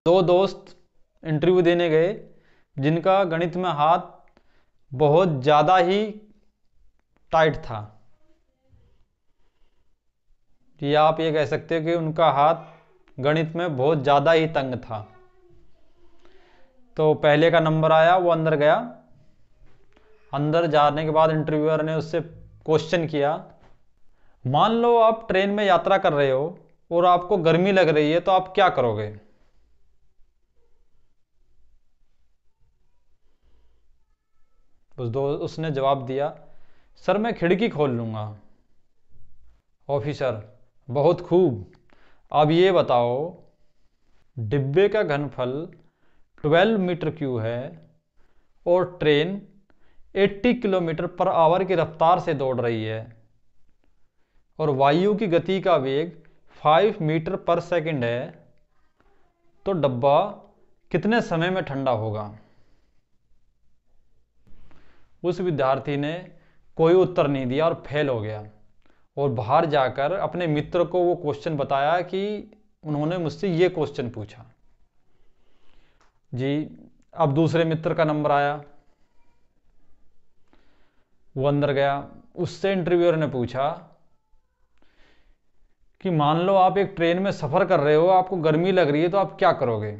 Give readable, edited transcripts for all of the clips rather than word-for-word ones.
दो दोस्त इंटरव्यू देने गए जिनका गणित में हाथ बहुत ज़्यादा ही टाइट था। कि आप ये कह सकते हो कि उनका हाथ गणित में बहुत ज़्यादा ही तंग था। तो पहले का नंबर आया, वो अंदर गया। अंदर जाने के बाद इंटरव्यूअर ने उससे क्वेश्चन किया, मान लो आप ट्रेन में यात्रा कर रहे हो और आपको गर्मी लग रही है, तो आप क्या करोगे? उसने जवाब दिया, सर मैं खिड़की खोल लूँगा। ऑफिसर, बहुत खूब। अब ये बताओ, डिब्बे का घनफल 12 मीटर क्यूब है और ट्रेन 80 किलोमीटर पर आवर की रफ्तार से दौड़ रही है और वायु की गति का वेग 5 मीटर पर सेकंड है, तो डब्बा कितने समय में ठंडा होगा? उस विद्यार्थी ने कोई उत्तर नहीं दिया और फेल हो गया और बाहर जाकर अपने मित्र को वो क्वेश्चन बताया कि उन्होंने मुझसे ये क्वेश्चन पूछा। जी, अब दूसरे मित्र का नंबर आया, वो अंदर गया। उससे इंटरव्यूअर ने पूछा कि मान लो आप एक ट्रेन में सफ़र कर रहे हो, आपको गर्मी लग रही है, तो आप क्या करोगे?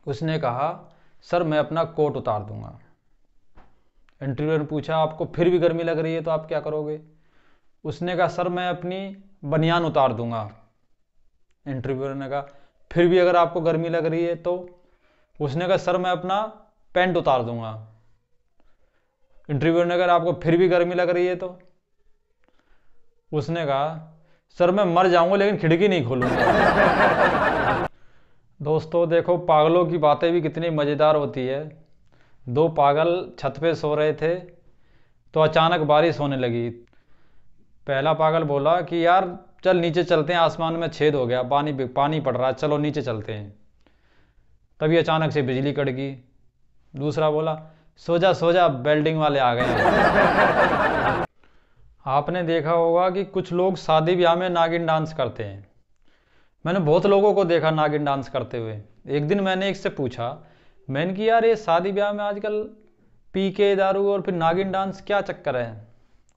उसने कहा, सर मैं अपना कोट उतार दूंगा। इंटरव्यूअर ने पूछा, आपको फिर भी गर्मी लग रही है तो आप क्या करोगे? उसने कहा, सर मैं अपनी बनियान उतार दूंगा। इंटरव्यूअर ने कहा, फिर भी अगर आपको गर्मी लग रही है तो? उसने कहा, सर मैं अपना पैंट उतार दूंगा। इंटरव्यूअर ने कहा, आपको फिर भी गर्मी लग रही है तो? उसने कहा, सर मैं मर जाऊंगा लेकिन खिड़की नहीं खोलूंगा। दोस्तों देखो, पागलों की बातें भी कितनी मज़ेदार होती है। दो पागल छत पे सो रहे थे तो अचानक बारिश होने लगी। पहला पागल बोला कि यार चल नीचे चलते हैं, आसमान में छेद हो गया, पानी पड़ रहा है, चलो नीचे चलते हैं। तभी अचानक से बिजली कट गई। दूसरा बोला, सो जा वेल्डिंग वाले आ गए। आपने देखा होगा कि कुछ लोग शादी ब्याह में नागिन डांस करते हैं। मैंने बहुत लोगों को देखा नागिन डांस करते हुए। एक दिन मैंने एक से पूछा, मैंने कि यार ये शादी ब्याह में आजकल पी के दारू और फिर नागिन डांस क्या चक्कर है?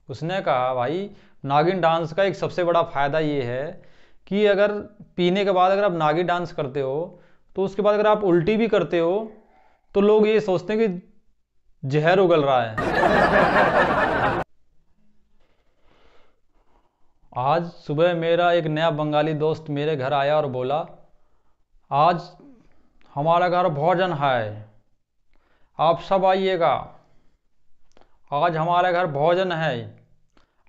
उसने कहा, भाई नागिन डांस का एक सबसे बड़ा फ़ायदा ये है कि अगर पीने के बाद अगर आप नागिन डांस करते हो तो उसके बाद अगर आप उल्टी भी करते हो तो लोग ये सोचते हैं कि जहर उगल रहा है। आज सुबह मेरा एक नया बंगाली दोस्त मेरे घर आया और बोला, आज हमारा घर भोजन है, आप सब आइएगा। आज हमारे घर भोजन है,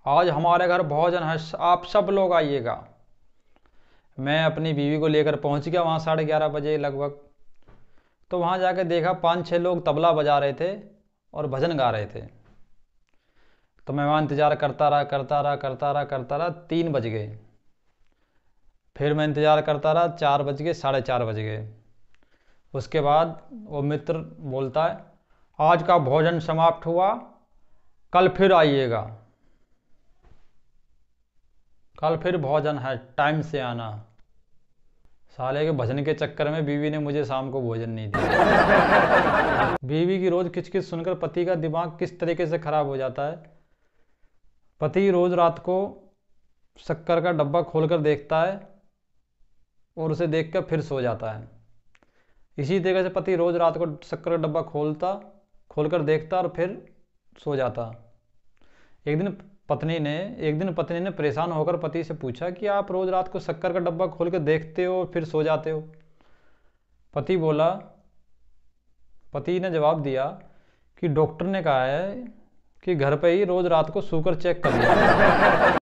आज हमारे घर भोजन है, आप सब लोग आइएगा। मैं अपनी बीवी को लेकर पहुंच गया वहाँ 11:30 बजे लगभग। तो वहाँ जाकर देखा 5-6 लोग तबला बजा रहे थे और भजन गा रहे थे। तो मैं वहाँ इंतज़ार करता रहा 3 बज गए। फिर मैं इंतज़ार करता रहा, 4 बज गए, 4:30 बज गए। उसके बाद वो मित्र बोलता है, आज का भोजन समाप्त हुआ, कल फिर आइएगा, कल फिर भोजन है, टाइम से आना। साले के भजन के चक्कर में बीवी ने मुझे शाम को भोजन नहीं दिया। बीवी की रोज़ किचकिच सुनकर पति का दिमाग किस तरीके से खराब हो जाता है। पति रोज़ रात को शक्कर का डब्बा खोलकर देखता है और उसे देखकर फिर सो जाता है। इसी तरीके से पति रोज़ रात को शक्कर का डब्बा खोलकर देखता और फिर सो जाता। एक दिन पत्नी ने परेशान होकर पति से पूछा कि आप रोज़ रात को शक्कर का डब्बा खोल कर देखते हो और फिर सो जाते हो? पति ने जवाब दिया कि डॉक्टर ने कहा है कि घर पे ही रोज़ रात को शुगर चेक कर लिया।